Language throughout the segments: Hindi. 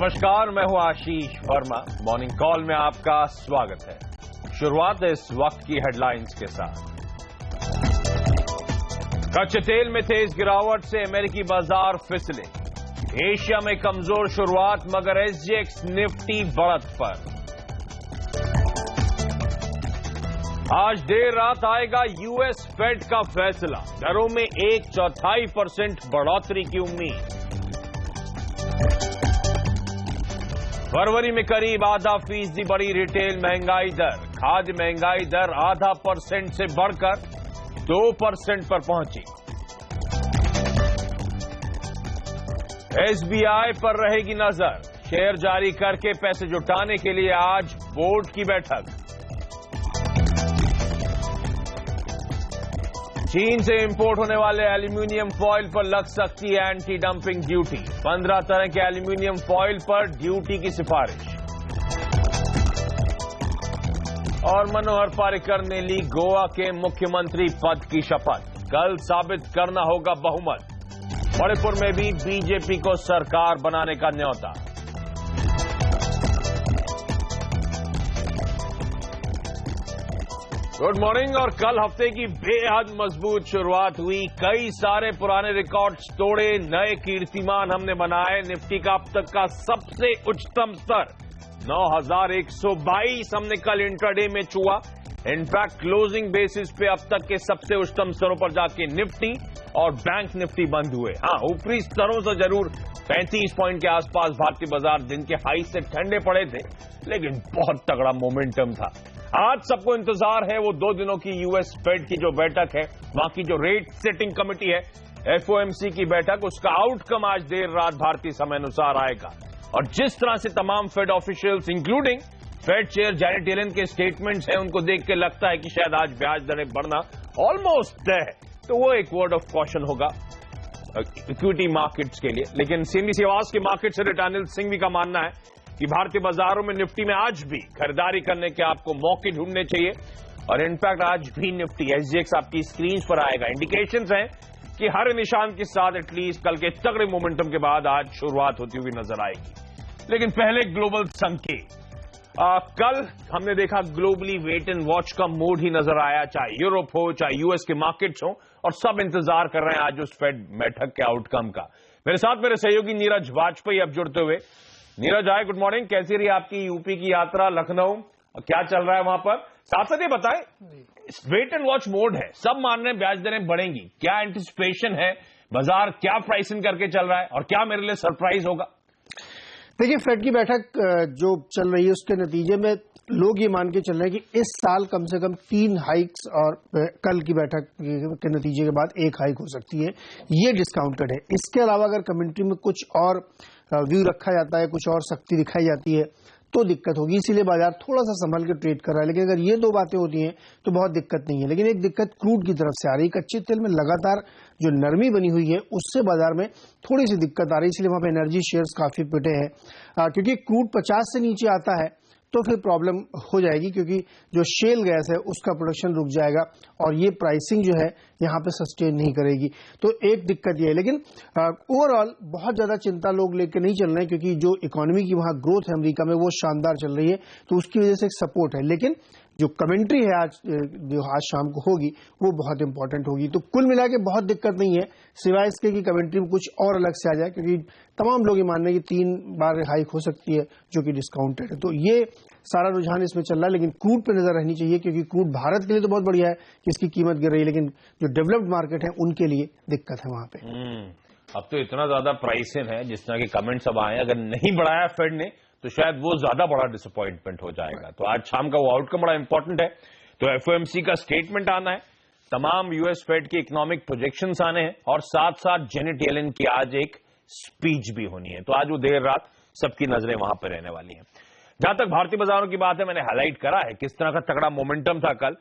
नमस्कार, मैं हूं आशीष वर्मा। मॉर्निंग कॉल में आपका स्वागत है। शुरुआत इस वक्त की हेडलाइंस के साथ। कच्चे तेल में तेज गिरावट से अमेरिकी बाजार फिसले। एशिया में कमजोर शुरुआत मगर एसजीएक्स निफ्टी बढ़त पर। आज देर रात आएगा यूएस फेड का फैसला। दरों में 1/4% बढ़ोतरी की उम्मीद। फरवरी में करीब ½ % बढ़ी रिटेल महंगाई दर। खाद्य महंगाई दर ½% से बढ़कर 2% पर पहुंची। एसबीआई पर रहेगी नजर। शेयर जारी करके पैसे जुटाने के लिए आज बोर्ड की बैठक। चीन से इंपोर्ट होने वाले एल्यूमिनियम फॉइल पर लग सकती है एंटी डंपिंग ड्यूटी। 15 तरह के एल्यूमिनियम फॉइल पर ड्यूटी की सिफारिश। और मनोहर पर्रिकर ने ली गोवा के मुख्यमंत्री पद की शपथ। कल साबित करना होगा बहुमत। मणिपुर में भी बीजेपी को सरकार बनाने का न्योता। Good morning. और कल हफ्ते की बेहद मजबूत शुरुआत हुई। कई सारे पुराने रिकॉर्ड्स तोड़े, नए कीर्तिमान हमने बनाए। निफ्टी का अब तक का सबसे उच्चतम स्तर 9122 हमने कल इंट्राडे में छुआ। इनफैक्ट क्लोजिंग बेसिस पे अब तक के सबसे उच्चतम स्तरों पर जाके निफ्टी और बैंक निफ्टी बंद हुए। हां, ऊपरी स्तरों से जरूर 35 पॉइंट के आसपास भारतीय बाजार दिन के हाई से ठंडे पड़े थे, लेकिन बहुत तगड़ा मोमेंटम था। आज सबको इंतजार है वो 2 दिनों की यूएस फेड की जो बैठक है, वहां की जो रेट सेटिंग कमेटी है एफओएमसी की बैठक, उसका आउटकम आज देर रात भारतीय समय अनुसार आएगा। और जिस तरह से तमाम Fed officials including Fed chair Janet Yellen के स्टेटमेंट्स हैं, उनको देख के लगता है कि शायद आज ब्याज दरें बढ़ना ऑलमोस्ट तय है। तो वो एक वर्ड ऑफ कॉशन होगा इक्विटी मार्केट्स के लिए। लेकिन सीएमबी आवास के मार्केट से अनिल सिंह भी का मानना है कि भारतीय बाजारों में निफ्टी में आज भी खरीदारी करने के आपको मौके ढूंढने चाहिए। और इनफैक्ट आज भी निफ्टी एसजीएक्स आपकी स्क्रीन पर आएगा। इंडिकेशंस हैं कि हर निशान के साथ एटलीस्ट कल के तगड़े मोमेंटम के बाद आज शुरुआत होती हुई नजर आएगी। लेकिन पहले ग्लोबल संकेत। कल हमने देखा ग्लोबली वेट एंड वॉच का मूड ही नजर आया, चाहे यूरोप हो चाहे यूएस के मार्केट्स हो, और सब इंतजार कर रहे हैं आज उस फेड बैठक के आउटकम का। मेरे साथ मेरे सहयोगी नीरज वाजपेयी अब जुड़ते हुए। नीरज आए, गुड मॉर्निंग। कैसी रही आपकी यूपी की यात्रा, लखनऊ, और क्या चल रहा है वहां पर? साथ साथ ये बताएं, वेट एंड वॉच मोड है, सब मान रहे हैं ब्याज दरें बढ़ेंगी, क्या एंटिसिपेशन है, बाजार क्या प्राइसिंग करके चल रहा है, और क्या मेरे लिए सरप्राइज होगा? देखिए, फेड की बैठक जो चल रही है उसके नतीजे में लोग ये मान के चल रहे हैं कि इस साल कम से कम 3 हाइक्स और कल की बैठक के नतीजे के बाद 1 हाइक हो सकती है। ये डिस्काउंटेड है। इसके अलावा अगर कमेंट्री में कुछ और व्यू रखा जाता है, कुछ और सख्ती दिखाई जाती है, तो दिक्कत होगी। इसीलिए बाजार थोड़ा सा संभल के ट्रेड कर रहा है। लेकिन अगर ये 2 बातें होती हैं तो बहुत दिक्कत नहीं है। लेकिन एक दिक्कत क्रूड की तरफ से आ रही है। कच्चे तेल में लगातार जो नरमी बनी हुई है उससे बाजार में थोड़ी सी दिक्कत आ रही है। इसलिए वहां पे एनर्जी शेयर्स काफी पिटे हैं, क्योंकि क्रूड 50 से नीचे आता है तो फिर प्रॉब्लम हो जाएगी, क्योंकि जो शेल गैस है उसका प्रोडक्शन रुक जाएगा और ये प्राइसिंग जो है यहाँ पे सस्टेन नहीं करेगी। तो एक दिक्कत ये है। लेकिन ओवरऑल बहुत ज्यादा चिंता लोग लेके नहीं चल रहे हैं, क्योंकि जो इकोनॉमी की वहां ग्रोथ है अमेरिका में वो शानदार चल रही है, तो उसकी वजह से एक सपोर्ट है। लेकिन जो कमेंट्री है जो आज शाम को होगी वो बहुत इंपॉर्टेंट होगी। तो कुल मिला के बहुत दिक्कत नहीं है, सिवाय इसके कि कमेंट्री में कुछ और अलग से आ जाए, क्योंकि तमाम लोग ये मान रहे हैं कि 3 बार हाइक हो सकती है जो कि डिस्काउंटेड है। तो ये सारा रुझान इसमें चल रहा है। लेकिन क्रूड पे नजर रहनी चाहिए, क्योंकि क्रूड भारत के लिए तो बहुत बढ़िया है कि इसकी कीमत गिर रही है, लेकिन जो डेवलप्ड मार्केट है उनके लिए दिक्कत है वहां पे। अब तो इतना ज्यादा प्राइसिंग है, जिस तरह के कमेंट्स अब आए, अगर नहीं बढ़ाया फेड ने तो शायद वो ज्यादा बड़ा डिसअपॉइंटमेंट हो जाएगा। तो आज शाम का वो आउटकम बड़ा इंपॉर्टेंट है। तो एफओएमसी का स्टेटमेंट आना है, तमाम यूएस फेड के इकोनॉमिक प्रोजेक्शंस आने हैं, और साथ साथ जेनेट येलेन की आज एक स्पीच भी होनी है। तो आज वो देर रात सबकी नजरें वहां पर रहने वाली हैं। जहां तक भारतीय बाजारों की बात है, मैंने हाईलाइट करा है किस तरह का तगड़ा मोमेंटम था कल।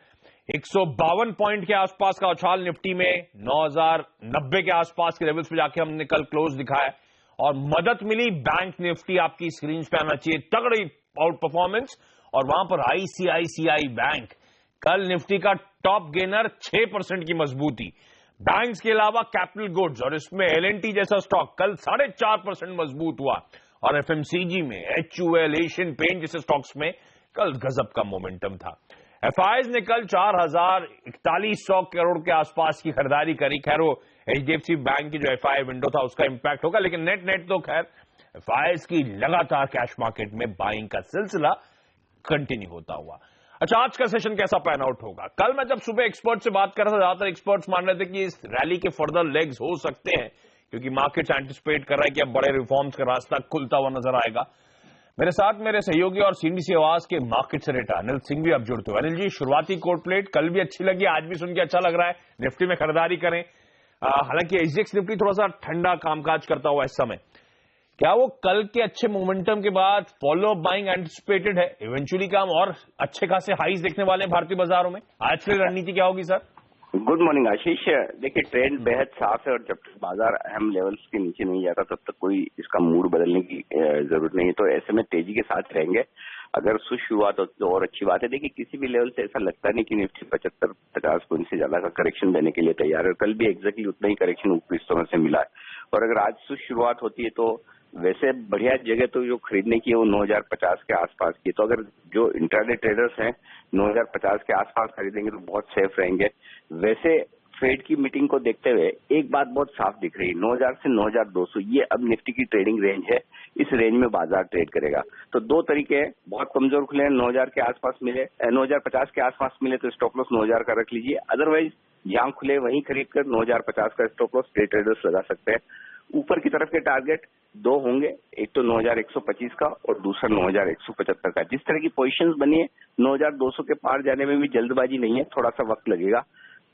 152 पॉइंट के आसपास का उछाल निफ्टी में, 9090 के आसपास के लेवल्स पे जाके हमने कल क्लोज दिखाया, और मदद मिली बैंक निफ्टी आपकी स्क्रीन पे आना चाहिए, तगड़ी आउट परफॉर्मेंस। और वहां पर आईसीआईसीआई बैंक कल निफ्टी का टॉप गेनर, 6% की मजबूती। बैंक्स के अलावा कैपिटल गुड्स और इसमें एलएनटी जैसा स्टॉक कल 4.5% मजबूत हुआ। और एफएमसीजी में HUL, एशियन पेंट जैसे स्टॉक्स में कल गजब का मोमेंटम था। एफआईज ने कल 4,041 करोड़ के आसपास की खरीदारी करी। खैर वो HDFC बैंक की जो एफआई विंडो था उसका इंपैक्ट होगा, लेकिन नेट तो खैर एफआईज की लगातार कैश मार्केट में बाइंग का सिलसिला कंटिन्यू होता हुआ। अच्छा, आज का सेशन कैसा पैन आउट होगा? कल मैं जब सुबह एक्सपर्ट से बात कर रहा था, ज्यादातर एक्सपर्ट्स मान रहे थे कि इस रैली के फर्दर लेग्स हो सकते हैं, क्योंकि मार्केट एंटिसिपेट कर रहा है कि अब बड़े रिफॉर्म्स का रास्ता खुलता हुआ नजर आएगा। मेरे साथ मेरे सहयोगी और CNBC आवाज के मार्केट से रेटा अनिल सिंह भी अब जुड़ते हुए। अनिल जी, शुरुआती कोट प्लेट कल भी अच्छी लगी, आज भी सुन के अच्छा लग रहा है, निफ्टी में खरीदारी करें। हालांकि SGX निफ्टी थोड़ा सा ठंडा कामकाज करता हुआ इस समय, क्या वो कल के अच्छे मोमेंटम के बाद फॉलो बाइंग एंटिसिपेटेड है? इवेंचुअली क्या हम और अच्छे खासे हाईज देखने वाले हैं भारतीय बाजारों में? आज की रणनीति क्या होगी सर? गुड मॉर्निंग आशीष। देखिए, ट्रेंड बेहद साफ है और जब तक बाजार अहम लेवल्स के नीचे नहीं जाता तब तक कोई इसका मूड बदलने की जरूरत नहीं है। तो ऐसे में तेजी के साथ रहेंगे। अगर शुरुआत हो तो और अच्छी बात है। देखिए, किसी भी लेवल से ऐसा लगता नहीं कि निफ्टी 75-50 पॉइंट से ज्यादा का करेक्शन देने के लिए तैयार है। कल भी एग्जैक्टली उतना ही करेक्शन ऊपरी हिस्सों से मिला है। और अगर आज शुरुआत होती है तो वैसे बढ़िया जगह तो जो खरीदने की है वो 9,050 के आसपास की। तो अगर जो इंट्राडे ट्रेडर्स हैं 9,050 के आसपास खरीदेंगे तो बहुत सेफ रहेंगे। वैसे फेड की मीटिंग को देखते हुए एक बात बहुत साफ दिख रही है, 9,000 से 9,200 ये अब निफ्टी की ट्रेडिंग रेंज है। इस रेंज में बाजार ट्रेड करेगा। तो दो तरीके हैं, बहुत कमजोर खुले 9,000 के आसपास मिले, 9,050 के आसपास मिले तो स्टॉप लॉस 9,000 का रख लीजिए। अदरवाइज जहां खुले वहीं खरीद कर 9,050 का स्टॉप लॉस ट्रेडर्स लगा सकते हैं। ऊपर की तरफ के टारगेट दो होंगे, एक तो 9,125 का और दूसरा 9,175 का। जिस तरह की पोजीशंस बनी है 9,200 के पार जाने में भी जल्दबाजी नहीं है, थोड़ा सा वक्त लगेगा।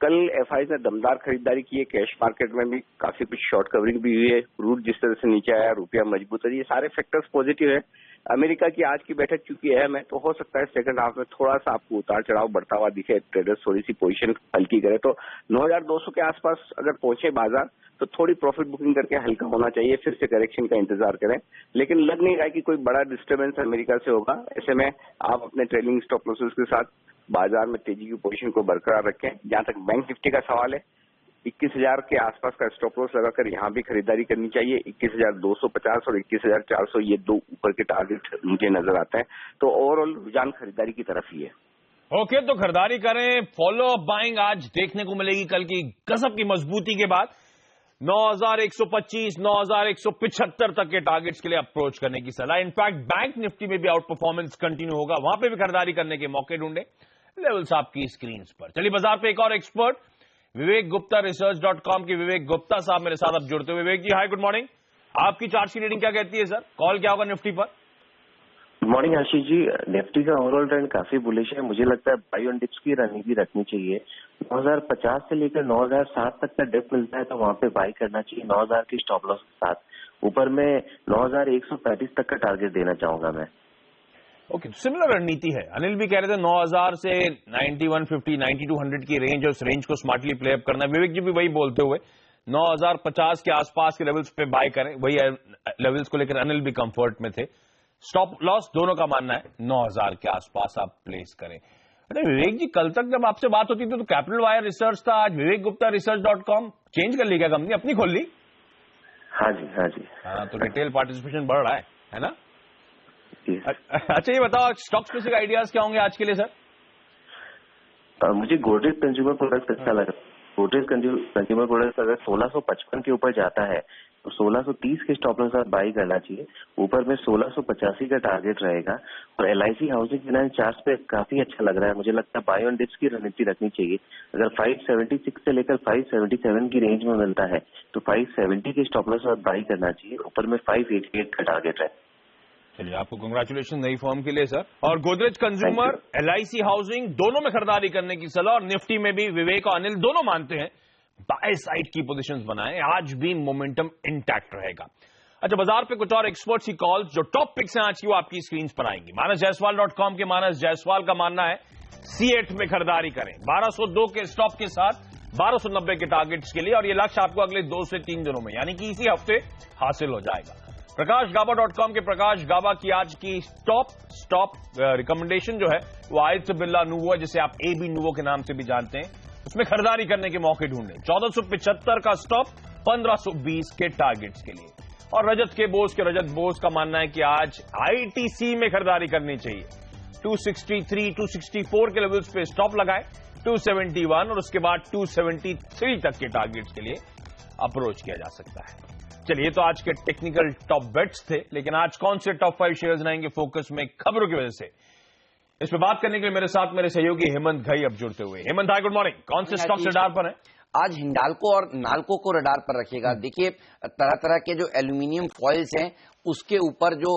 कल एफआईज ने दमदार खरीदारी की है, कैश मार्केट में भी काफी कुछ शॉर्ट कवरिंग भी हुई है। क्रूड जिस तरह से नीचे आया, रुपया मजबूत है, ये सारे फैक्टर्स पॉजिटिव है। अमेरिका की आज की बैठक चूंकि अहम है तो हो सकता है सेकंड हाफ में थोड़ा सा आपको उतार चढ़ाव बढ़ता हुआ दिखे, ट्रेडर्स थोड़ी सी पोजीशन हल्की करे। तो 9,200 के आसपास अगर पहुंचे बाजार तो थोड़ी प्रॉफिट बुकिंग करके हल्का होना चाहिए, फिर से करेक्शन का इंतजार करें। लेकिन लग नहीं रहा कि कोई बड़ा डिस्टर्बेंस अमेरिका से होगा। ऐसे में आप अपने ट्रेडिंग स्टॉप लॉसेस के साथ बाजार में तेजी की पोजीशन को बरकरार रखें। जहां तक बैंक निफ्टी का सवाल है, 21,000 के आसपास का स्टॉप लॉस लगाकर यहां भी खरीदारी करनी चाहिए। 21,250 और 21,400 ये दो ऊपर के टारगेट मुझे नजर आते हैं। तो ओवरऑल रुझान खरीदारी की तरफ ही है। ओके, तो खरीदारी करें। फॉलो अप बाइंग आज देखने को मिलेगी कल की गजब की मजबूती के बाद। 9,125, 9,175 तक के टारगेट्स के लिए अप्रोच करने की सलाह। इनफैक्ट बैंक निफ्टी में भी आउट परफॉर्मेंस कंटिन्यू होगा, वहां पे भी खरीदारी करने के मौके ढूंढे। लेवल्स आपकी स्क्रीन पर। चलिए बाजार पे एक और एक्सपर्ट विवेक गुप्ता research.com के विवेक गुप्ता साहब मेरे साथ अब जुड़ते हुए। विवेक जी, हाय, गुड मॉर्निंग। आपकी चार्ट की रीडिंग क्या कहती है सर? कॉल क्या होगा निफ्टी पर? Good morning Ashish ji. Nifty का ओवरऑल ट्रेंड काफी बुलिश है। मुझे लगता है बाई ऑन डिप्स की रणनीति रखनी चाहिए। 9,050 से लेकर 9,007 तक का डिप मिलता है तो वहां पे बाई करना चाहिए 9,000 की स्टॉप लॉस के साथ। ऊपर में 9,135 तक का टारगेट देना चाहूंगा मैं। ओके, सिमिलर रणनीति है। अनिल भी कह रहे थे 9,000 से 9150, 9200 की रेंज और उस रेंज को स्मार्टली प्ले अप करना। विवेक जी भी वही बोलते हुए 9,050 के आसपास के लेवल्स पे बाय करें। वही लेवल्स को लेकर अनिल भी कंफर्ट में थे। स्टॉप लॉस दोनों का मानना है 9,000 के आसपास आप प्लेस करें। अरे विवेक जी, कल तक जब आपसे बात होती थी तो कैपिटल वायर रिसर्च था, आज विवेक गुप्ता research.com चेंज कर ली क्या कंपनी? अपनी खोल ली? हाँ जी, हाँ जी। हाँ, तो रिटेल पार्टिसिपेशन बढ़ रहा है ना? अच्छा, ये बताओ स्टॉक स्पेसिफिक आइडियाज क्या होंगे आज के लिए सर? मुझे गोदरेज कंज्यूमर प्रोडक्ट अच्छा लगा। गोदरेज कंज्यूमर प्रोडक्ट अगर 1655 के ऊपर जाता है तो 1630 के स्टॉप लॉस साथ बाई करना चाहिए। ऊपर में 1685 का टारगेट रहेगा। और LIC हाउसिंग फाइनेंस चार्ट पे काफी अच्छा लग रहा है। मुझे लगता है बाई ऑन डिप्स की रणनीति रखनी चाहिए। अगर 576 से लेकर 577 की रेंज में मिलता है तो 570 के स्टॉप लॉस साथ बाई करना चाहिए। ऊपर में 588 का टारगेट है। चलिए, आपको कांग्रेचुलेशन नई फॉर्म के लिए सर। और गोदरेज कंज्यूमर, LIC हाउसिंग दोनों में खरीदारी करने की सलाह। और निफ्टी में भी विवेक और अनिल दोनों मानते हैं बाय साइड की पोजीशंस बनाएं, आज भी मोमेंटम इंटैक्ट रहेगा। अच्छा, बाजार पे कुछ और एक्सपर्ट्स की कॉल्स जो टॉप पिक्स हैं आज की वो आपकी स्क्रीन पर आएंगी। मानसजायसवाल.com के मानस जायसवाल का मानना है C8 में खरीदारी करें 1202 के स्टॉप के साथ 1290 के टारगेट्स के लिए। और ये लक्ष्य आपको अगले 2 से 3 दिनों में यानी कि इसी हफ्ते हासिल हो जाएगा। प्रकाशगाबा.com के प्रकाश गाबा की आज की स्टॉप रिकमेंडेशन जो है वो आदित्य बिरला नुवो है, जिसे आप AB नुवो के नाम से भी जानते हैं। उसमें खरीदारी करने के मौके ढूंढें। 1475 का स्टॉप, 1520 के टारगेट्स के लिए। और रजत रजत बोस का मानना है कि आज आईटीसी में खरीदारी करनी चाहिए। 263, 264 के लेवल्स पे स्टॉप लगाए, 271 और उसके बाद 273 तक के टारगेट्स के लिए अप्रोच किया जा सकता है। चलिए, तो आज के टेक्निकल टॉप बेट्स थे, लेकिन आज कौन से टॉप 5 शेयर्स रहेंगे फोकस में खबरों की वजह से, इस पर बात करने के लिए मेरे साथ मेरे सहयोगी हेमंत घई अब जुड़ते हुए। Hemant high, good morning. कौन से स्टॉक रडार पर है? आज हिंडाल्को और नाल्को को रडार पर रखिएगा। देखिए, तरह तरह के जो एल्यूमिनियम फॉइल्स हैं उसके ऊपर जो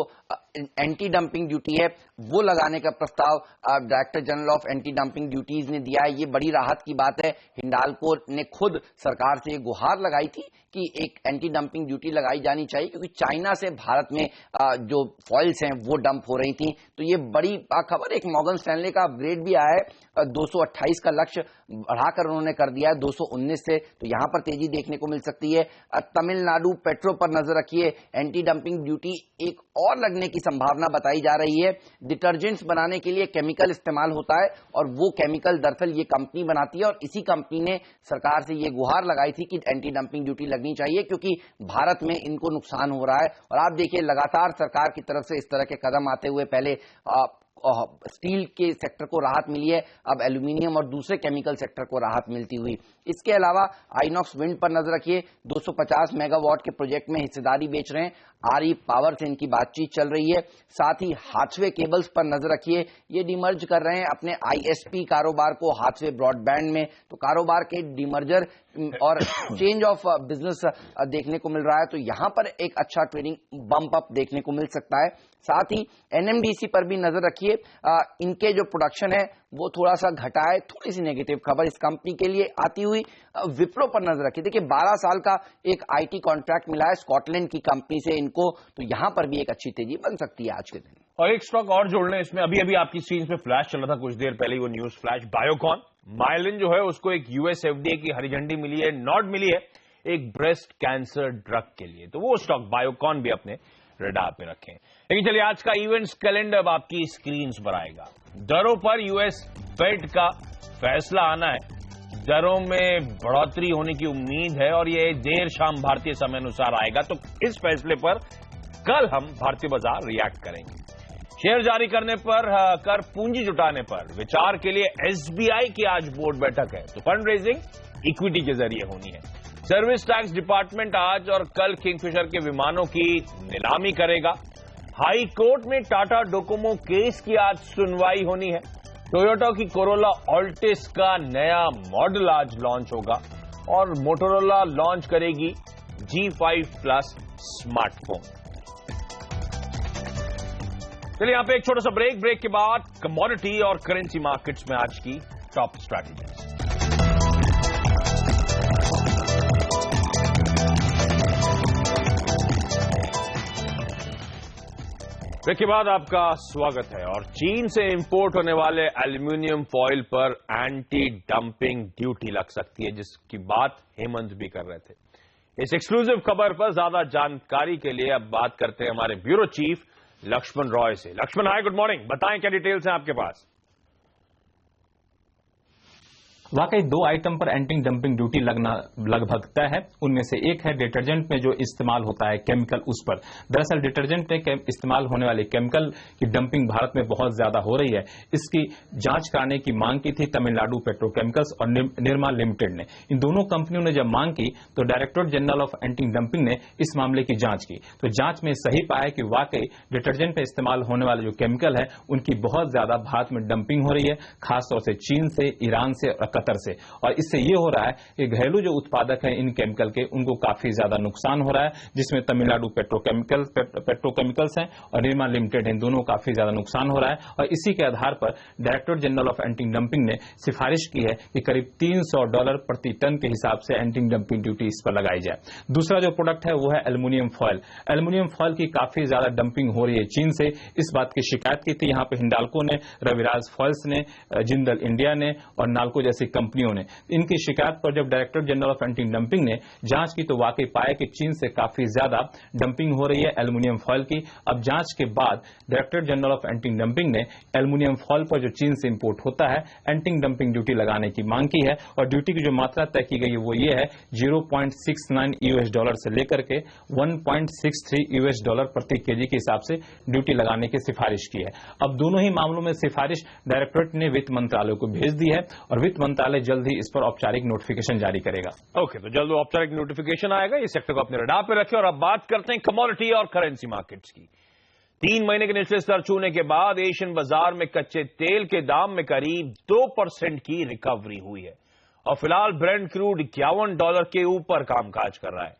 एंटी डंपिंग ड्यूटी है वो लगाने का प्रस्ताव director general of anti dumping duties ने दिया है। ये बड़ी राहत की बात है। हिंडाल्को ने खुद सरकार से गुहार लगाई थी कि एक एंटी डंपिंग ड्यूटी लगाई जानी चाहिए, क्योंकि चाइना से भारत में जो फॉइल्स हैं वो डंप हो रही थी। तो ये बड़ी खबर। एक मॉर्गन स्टैनले का अपग्रेड भी आया है, 228 का लक्ष्य बढ़ाकर उन्होंने कर दिया है 219 से, तो यहां पर तेजी देखने को मिल सकती है। तमिलनाडु पेट्रो पर नजर रखिए, एंटी डंपिंग ड्यूटी एक और लगने की संभावना बताई जा रही है। डिटर्जेंट्स बनाने के लिए केमिकल इस्तेमाल होता है और वो केमिकल दरअसल ये कंपनी बनाती है, और इसी कंपनी ने सरकार से ये गुहार लगाई थी कि एंटी डंपिंग ड्यूटी लगनी चाहिए, क्योंकि भारत में इनको नुकसान हो रहा है। और आप देखिए, लगातार सरकार की तरफ से इस तरह के कदम आते हुए पहले स्टील के सेक्टर को राहत मिली है, अब एल्यूमिनियम और दूसरे केमिकल सेक्टर को राहत मिलती हुई। इसके अलावा आइनॉक्स विंड पर नजर रखिए, 250 मेगावाट के प्रोजेक्ट में हिस्सेदारी बेच रहे हैं। आरई पावर से इनकी बातचीत चल रही है। साथ ही हाथवे केबल्स पर नजर रखिए, ये डिमर्ज कर रहे हैं अपने आईएसपी कारोबार को हाथवे ब्रॉडबैंड में। तो कारोबार के डिमर्जर और चेंज ऑफ बिजनेस देखने को मिल रहा है, तो यहां पर एक अच्छा ट्रेडिंग बम्प अप देखने को मिल सकता है। साथ ही एनएमडीसी पर भी नजर रखिए, इनके जो प्रोडक्शन है वो थोड़ा सा घटा है, थोड़ी सी नेगेटिव खबर इस कंपनी के लिए आती हुई। विप्रो पर नजर रखिए, देखिए 12 साल का एक आईटी कॉन्ट्रैक्ट मिला है स्कॉटलैंड की कंपनी से इनको, तो यहां पर भी एक अच्छी तेजी बन सकती है आज के दिन। और एक स्टॉक और जोड़ लें इसमें, अभी आपकी स्क्रीन पे फ्लैश चल रहा था कुछ देर पहले, वो न्यूज फ्लैश, बायोकॉन। माइलिन जो है उसको एक यूएस एफडीए की हरी झंडी मिली है, नॉट मिली है एक ब्रेस्ट कैंसर ड्रग के लिए, तो वो स्टॉक बायोकॉन भी अपने रडार पे रखें। लेकिन चलिए, आज का इवेंट्स कैलेंडर अब आपकी स्क्रीन पर आएगा। दरों पर यूएस फेड का फैसला आना है, दरों में बढ़ोतरी होने की उम्मीद है और ये देर शाम भारतीय समय अनुसार आएगा। तो इस फैसले पर कल हम भारतीय बाजार रिएक्ट करेंगे। शेयर जारी करने पर कर पूंजी जुटाने पर विचार के लिए एसबीआई की आज बोर्ड बैठक है, तो फंड रेजिंग इक्विटी के जरिए होनी है। सर्विस टैक्स डिपार्टमेंट आज और कल किंगफिशर के विमानों की नीलामी करेगा। हाई कोर्ट में टाटा डोकोमो केस की आज सुनवाई होनी है। टोयोटा की कोरोला ऑल्टिस का नया मॉडल आज लॉन्च होगा और मोटोरोला लॉन्च करेगी G5 प्लस स्मार्टफोन। चलिए, यहां पे एक छोटा सा ब्रेक के बाद कमोडिटी और करेंसी मार्केट्स में आज की टॉप स्ट्रैटेजीज। ब्रेक के बाद आपका स्वागत है। और चीन से इंपोर्ट होने वाले एल्यूमिनियम फॉइल पर एंटी डंपिंग ड्यूटी लग सकती है, जिसकी बात हेमंत भी कर रहे थे। इस एक्सक्लूसिव खबर पर ज्यादा जानकारी के लिए अब बात करते हैं हमारे ब्यूरो चीफ लक्ष्मण रॉय से। लक्ष्मण, हाय, गुड मॉर्निंग। बताएं क्या डिटेल्स हैं आपके पास? वाकई 2 आइटम पर एंटी डंपिंग ड्यूटी लगना लगभग तय है। उनमें से एक है डिटर्जेंट में जो इस्तेमाल होता है केमिकल, उस पर। दरअसल डिटर्जेंट में इस्तेमाल होने वाले केमिकल की डंपिंग भारत में बहुत ज्यादा हो रही है। इसकी जांच कराने की मांग की थी तमिलनाडु पेट्रोकेमिकल्स और निर्मा लिमिटेड ने। इन दोनों कंपनियों ने जब मांग की तो directorate general of anti dumping ने इस मामले की जांच की, तो जांच में सही पाया कि वाकई डिटर्जेंट में इस्तेमाल होने वाले जो केमिकल है उनकी बहुत ज्यादा भारत में डंपिंग हो रही है, खासतौर से चीन से, ईरान से और कतर से। और इससे ये हो रहा है कि घरेलू जो उत्पादक हैं इन केमिकल के, उनको काफी ज्यादा नुकसान हो रहा है, जिसमें तमिलनाडु पेट्रोकेमिकल्स हैं और निर्मा लिमिटेड हैं, दोनों काफी ज्यादा नुकसान हो रहा है। और इसी के आधार पर directorate general of anti dumping ने सिफारिश की है कि करीब $300 प्रति टन के हिसाब से एंटी डंपिंग ड्यूटी इस पर लगाई जाए। दूसरा जो प्रोडक्ट है वो है एल्यूमिनियम फॉइल। एल्यूमिनियम फॉइल की काफी ज्यादा डंपिंग हो रही है चीन से, इस बात की शिकायत की थी यहाँ पे हिंडाल्को ने, रविराज फॉइल्स ने, जिंदल इंडिया ने और नाल्को जैसी कंपनियों ने। इनकी शिकायत पर जब director general of anti dumping ने जांच की तो वाकई पाया कि चीन से काफी ज्यादा डंपिंग हो रही है एल्युमिनियम फॉयल की। अब जांच के बाद director general of anti dumping ने एल्युमिनियम फॉयल पर जो चीन से इंपोर्ट होता है एंटी डंपिंग ड्यूटी लगाने की मांग की है और ड्यूटी की जो मात्रा तय की गई है वो ये है $0.69 से लेकर के $1.63 प्रति केजी के हिसाब से ड्यूटी लगाने की सिफारिश की है। अब दोनों ही मामलों में सिफारिश डायरेक्टरेट ने वित्त मंत्रालय को भेज दी है और वित्त मंत्रालय जल्द ही इस पर औपचारिक नोटिफिकेशन जारी करेगा। ओके, तो जल्द औपचारिक नोटिफिकेशन आएगा। इस सेक्टर को अपने रडार पर रखें और अब बात करते हैं कमोडिटी और करेंसी मार्केट्स की। 3 महीने के निचले स्तर छूने के बाद एशियन बाजार में कच्चे तेल के दाम में करीब 2% की रिकवरी हुई है और फिलहाल ब्रेंट क्रूड $51 के ऊपर कामकाज कर रहा है।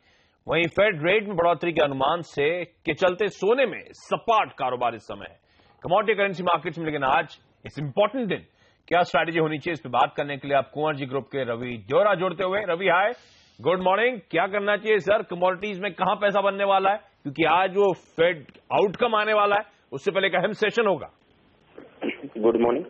वहीं फेड रेट में बढ़ोतरी के अनुमान से के चलते सोने में सपाट कारोबार इस समय है। कमोडिटी करेंसी मार्केट्स में लेकिन आज इस इंपॉर्टेंट दिन क्या स्ट्रैटेजी होनी चाहिए, इस पर बात करने के लिए आप कुंवर जी ग्रुप के रवि जोरा जोड़ते हुए। रवि हाय, गुड मॉर्निंग। क्या करना चाहिए सर, कमोडिटीज में कहां पैसा बनने वाला है, क्योंकि आज वो फेड आउटकम आने वाला है, उससे पहले एक अहम सेशन होगा। Good morning.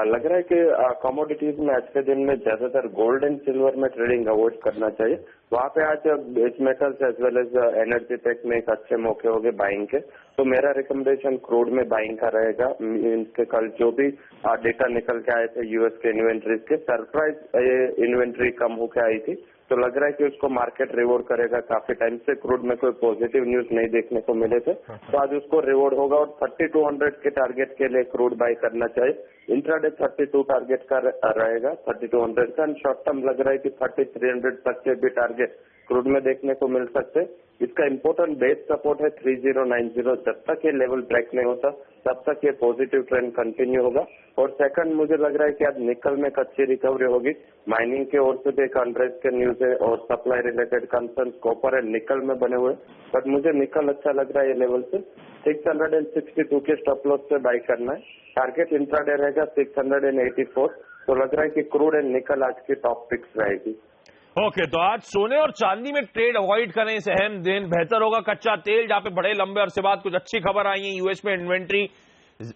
लग रहा है कि कमोडिटीज में आज के दिन में ज्यादातर गोल्ड एंड सिल्वर में ट्रेडिंग अवॉइड करना चाहिए। वहाँ पे आज base metals as well as energy tech में एक अच्छे मौके हो गए बाइंग के, तो मेरा रिकमेंडेशन क्रूड में बाइंग का रहेगा। इनके कल जो भी डेटा निकल के आए थे यूएस के इन्वेंट्रीज के, सरप्राइज इन्वेंट्री कम होकर आई थी, तो लग रहा है कि उसको मार्केट रिवॉर्ड करेगा। काफी टाइम से क्रूड में कोई पॉजिटिव न्यूज नहीं देखने को मिले थे, तो आज उसको रिवॉर्ड होगा और 3200 के टारगेट के लिए क्रूड बाय करना चाहिए। इंट्राडे 32 टारगेट का रहेगा, 3200 का। शॉर्ट टर्म लग रहा है कि 3300 तक के भी टारगेट क्रूड में देखने को मिल सकते हैं। इसका इम्पोर्टेंट बेस सपोर्ट है 3090। जब तक ये लेवल ब्रेक नहीं होता तब तक ये पॉजिटिव ट्रेंड कंटिन्यू होगा। और सेकंड, मुझे लग रहा है कि आज निकल में कच्ची रिकवरी होगी। माइनिंग के ओर से भी एक अनरेस्ट के न्यूज है और supply related concern copper and निकल में बने हुए, बट मुझे निकल अच्छा लग रहा है। ये लेवल से 662 के स्टॉप लॉस से बाई करना है। टारगेट इंट्राडे रहेगा 684। तो लग रहा है कि क्रूड एंड निकल आज की टॉप पिक्स रहेगी। ओके, तो आज सोने और चांदी में ट्रेड अवॉइड करें, इस अहम दिन बेहतर होगा। कच्चा तेल जहां पे बड़े लंबे अरसे बाद कुछ अच्छी खबर आई है, यूएस में इन्वेंट्री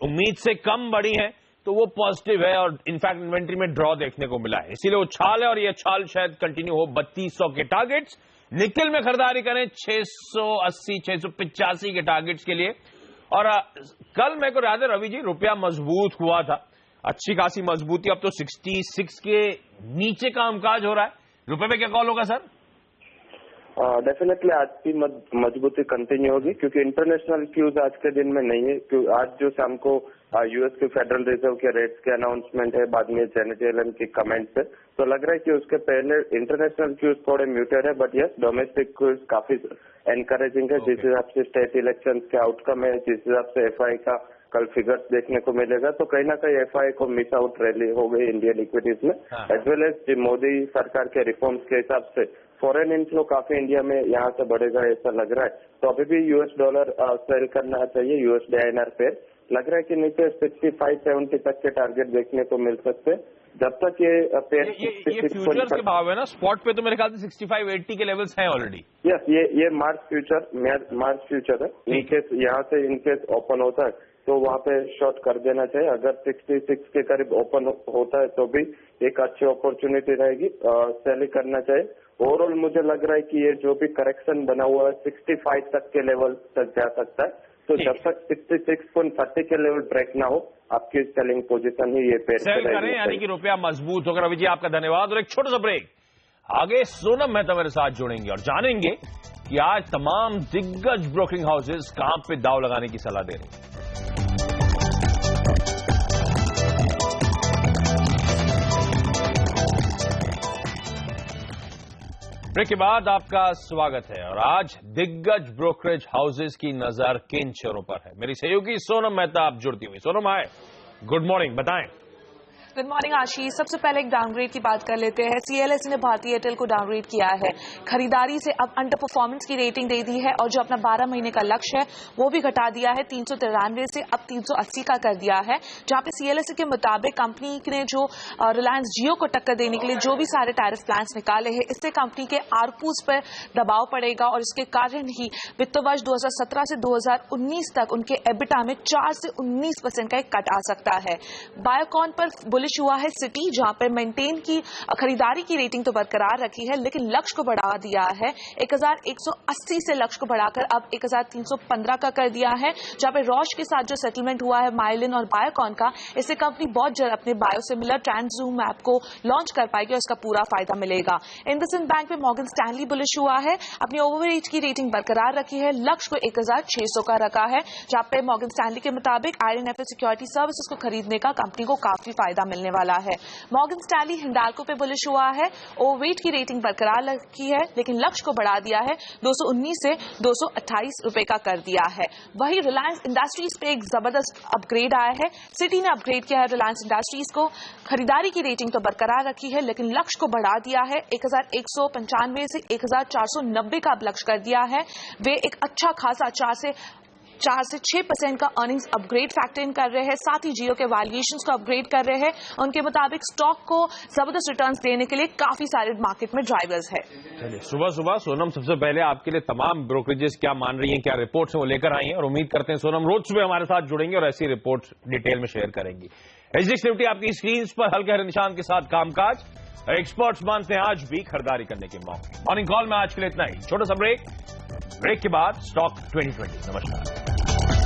उम्मीद से कम बढ़ी है, तो वो पॉजिटिव है और इनफैक्ट इन्वेंट्री में ड्रॉ देखने को मिला है, इसीलिए उछाल है और ये उछाल शायद कंटिन्यू हो। 3200 के टारगेट्स। निकल में खरीदारी करें 680 685 के टारगेट्स के लिए। और कल मेरे को याद है रवि जी, रुपया मजबूत हुआ था, अच्छी खासी मजबूती। अब तो 66 के नीचे कामकाज हो रहा है। रुपए में क्या कॉल होगा सर? डेफिनेटली आज की मजबूती कंटिन्यू होगी, क्योंकि इंटरनेशनल क्यूज आज के दिन में नहीं है। आज जो शाम को यूएस के फेडरल रिजर्व के रेट्स के अनाउंसमेंट है, बाद में जेनेट येलन की कमेंट्स है, तो लग रहा है कि उसके पहले इंटरनेशनल क्यूज थोड़े म्यूटेड है, बट यस डोमेस्टिक क्यूज काफी एनकरेजिंग है। जिस हिसाब से स्टेट इलेक्शन के आउटकम है, जिस हिसाब से एफआई का कल फिगर्स देखने को मिलेगा, तो कहीं ना कहीं एफआई को मिस आउट रैली हो गई इंडियन इक्विटीज में, एज वेल एज मोदी सरकार के रिफॉर्म्स के हिसाब से फॉरेन इनफ्लो काफी इंडिया में यहाँ से बढ़ेगा ऐसा लग रहा है। तो अभी भी यूएस डॉलर सेल करना चाहिए, यूएसडी INR पेयर। लग रहा है कि नीचे 65-70 तक के टारगेट देखने को मिल सकते हैं। जब तक ये पेयर फ्यूचर्स के भाव है ना, स्पॉट पे तो मेरे ख्याल से 65-80 के लेवल्स हैं ऑलरेडी। यस, ये मार्च फ्यूचर है। इनकेस यहाँ से इनकेस ओपन होता है तो वहाँ पे शॉर्ट कर देना चाहिए। अगर 66 के करीब ओपन होता है तो भी एक अच्छी अपॉर्चुनिटी रहेगी, सेल करना चाहिए। ओवरऑल मुझे लग रहा है कि ये जो भी करेक्शन बना हुआ है 65 तक के लेवल तक जा सकता है। तो जब तक 66.30 के लेवल ब्रेक ना हो, आपकी सेलिंग पोजीशन ही ये पेयर सेल करें, यानी कि रुपया मजबूत होगा। रवि जी आपका धन्यवाद। और एक छोटा सा ब्रेक, आगे सोनम मेहता मेरे साथ जुड़ेंगे और जानेंगे कि आज तमाम दिग्गज ब्रोकरिंग हाउसेज कहां पे दाव लगाने की सलाह दे रहे हैं। ब्रेक के बाद आपका स्वागत है और आज दिग्गज ब्रोकरेज हाउसेज की नजर किन शेयरों पर है। मेरी सहयोगी सोनम मेहता आप जुड़ती हुई। सोनम हाय, गुड मॉर्निंग, बताएं। गुड मॉर्निंग आशीष। सबसे पहले एक डाउनग्रेड की बात कर लेते हैं। सीएलएसए ने भारतीय एयरटेल को डाउनग्रेड किया है, खरीदारी से अब अंडर परफॉर्मेंस की रेटिंग दे दी है और जो अपना 12 महीने का लक्ष्य है वो भी घटा दिया है, 393 से अब 380 का कर दिया है। जहां पे सीएलएसए के मुताबिक कंपनी ने जो रिलायंस जियो को टक्कर देने के लिए जो भी सारे टैरिफ प्लान्स निकाले हैं, इससे कंपनी के आरपूस पर दबाव पड़ेगा और इसके कारण ही वित्त वर्ष 2017 से 2019 तक उनके एबिटा में 4 से 19% का एक कट आ सकता है। बायोकॉन पर बुलिश बुलिश हुआ है सिटी, जहां पर मेंटेन की खरीदारी की रेटिंग तो बरकरार रखी है लेकिन लक्ष्य को बढ़ा दिया है। 1180 से लक्ष्य को बढ़ाकर अब 1315 का कर दिया है। जहां पर रॉश के साथ जो सेटलमेंट हुआ है माइलिन और बायोकॉन का, इससे कंपनी बहुत जल्द अपने बायोसिमिलर ट्रांसजूम ऐप को लॉन्च कर पाएगी और इसका पूरा फायदा मिलेगा। इंडसइंड बैंक में मॉर्गन स्टैनली बुलिश हुआ है, अपनी ओवरएज की रेटिंग बरकरार रखी है, लक्ष्य को 1600 का रखा है। जहां पे मॉर्गन स्टैनली के मुताबिक आईएनएफएल सिक्योरिटी सर्विसेज को खरीदने का कंपनी को काफी फायदा मिलने वाला है। मॉर्गन स्टैनली हिंडाल्को पे बुलिश हुआ है, ओवरवेट की रेटिंग बरकरार रखी है लेकिन लक्ष्य को बढ़ा दिया है, 219 से 228 रुपए का कर दिया है। वही रिलायंस इंडस्ट्रीज पे एक जबरदस्त अपग्रेड आया है। सिटी ने अपग्रेड किया है रिलायंस इंडस्ट्रीज को, खरीदारी की रेटिंग तो बरकरार रखी है लेकिन लक्ष्य को बढ़ा दिया है, 1195 से 1490 का अब लक्ष्य कर दिया है। वे एक अच्छा खासा 4 से 6% का अर्निंग्स अपग्रेड फैक्टर इन कर रहे हैं, साथ ही जियो के वैल्यूएशंस को अपग्रेड कर रहे हैं। उनके मुताबिक स्टॉक को जबरदस्त रिटर्न्स देने के लिए काफी सारे मार्केट में ड्राइवर्स है। चलिए, सुबह सुबह सोनम सबसे पहले आपके लिए तमाम ब्रोकरेजेस क्या मान रही हैं, क्या रिपोर्ट्स हैं वो लेकर आई हैं, और उम्मीद करते हैं सोनम रोज सुबह हमारे साथ जुड़ेंगे और ऐसी रिपोर्ट्स डिटेल में शेयर करेंगी। एचडीएक्स निफ्टी आपकी स्क्रीन पर हल्के हरे निशान के साथ कामकाज, एक्सपर्ट्स मानते हैं आज भी खरीदारी करने के मौके। मॉर्निंग कॉल में आज के लिए इतना ही, छोटा सा ब्रेक के बाद स्टॉक 2020। नमस्कार।